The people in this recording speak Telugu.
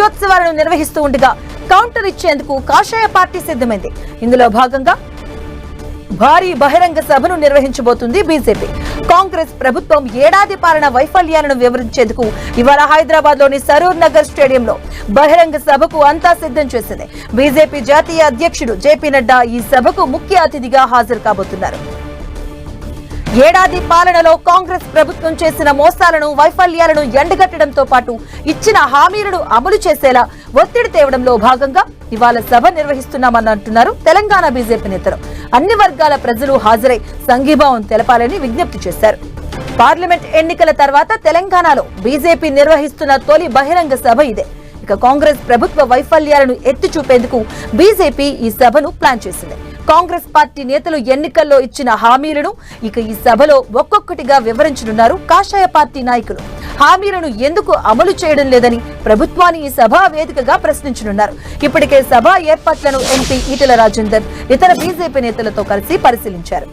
విజయోత్సవాలను నిర్వహిస్తూ ఉండగా కౌంటర్ ఇచ్చేందుకు కాషాయ పార్టీ సిద్ధమైంది. ఇందులో భాగంగా భారీ బహిరంగ సభను నిర్వహించబోతుంది బీజేపీ. కాంగ్రెస్ ప్రభుత్వం ఏడాది పాలన వైఫల్యాలను వివరించేందుకు ఇవాళ హైదరాబాద్ లోని సరూర్ నగర్ స్టేడియంలో బహిరంగ సభకు అంతా సిద్ధం చేసింది. బీజేపీ జాతీయ అధ్యక్షుడు జేపీ నడ్డా ఈ సభకు ముఖ్య అతిథిగా హాజరు కాబోతున్నారు. ఏడాది పాలనలో కాంగ్రెస్ ప్రభుత్వం చేసిన మోసాలను, వైఫల్యాలను ఎండగట్టడంతో పాటు ఇచ్చిన హామీలను అమలు చేసేలా ఒత్తిడి తేవడంలో భాగంగా ఇవాళ సభ నిర్వహిస్తున్నామని అంటున్నారు తెలంగాణ బీజేపీ నేతలు. అన్ని వర్గాల ప్రజలు హాజరై సంఘీభావం తెలపాలని విజ్ఞప్తి చేశారు. పార్లమెంట్ ఎన్నికల తర్వాత తెలంగాణలో బీజేపీ నిర్వహిస్తున్న తొలి బహిరంగ సభ ఇదే. ఇక కాంగ్రెస్ ప్రభుత్వ వైఫల్యాలను ఎత్తి చూపేందుకు బీజేపీ ఈ సభను ప్లాన్ చేసింది. కాంగ్రెస్ పార్టీ నేతలు ఎన్నికల్లో ఇచ్చిన హామీలను ఇక ఈ సభలో ఒక్కొక్కటిగా వివరించనున్నారు కాషాయ పార్టీ నాయకులు. హామీలను ఎందుకు అమలు చేయడం లేదని ప్రభుత్వాన్ని ఈ సభా వేదికగా ప్రశ్నించనున్నారు. ఇప్పటికే సభ ఏర్పాట్లను ఎంపీ ఈటెల రాజేందర్ ఇతర బీజేపీ నేతలతో కలిసి పరిశీలించారు.